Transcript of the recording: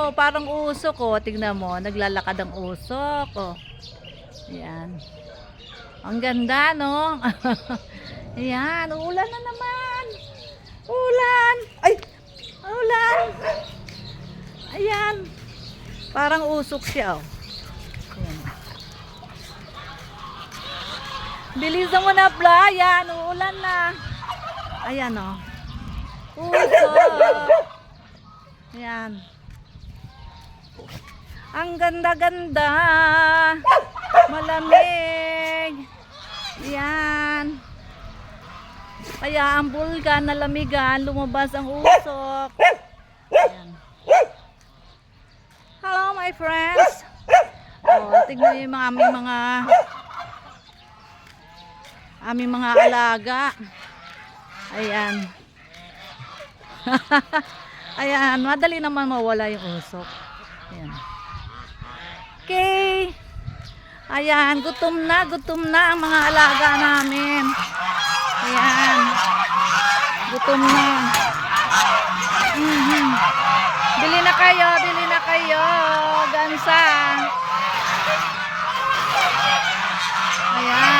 oh, parang usok oh. Tignan mo, naglalakad ang usok oh. Ayan. Ang ganda, no? Ayan, ulan na naman. Ulan. Ay, ulan. Ayan. Parang usok siya, oh. Ayan. Bilisan mo na, Bla. Ayan, uulan na. Ayan, oh. Usok. Ayan. Ang ganda-ganda. Malamig. Ayan. Kaya ang bulkan nalamigan, lumabas ang usok. Ayan. Hello my friends. Oh, tignan niyo yung aming mga alaga. Ayan. Ayan, madali naman mawala yung usok. Ayan. Okay. Ayan, gutom na ang mga alaga namin. Ayan. Gutom na. Bili na kayo, gansa. Ayan.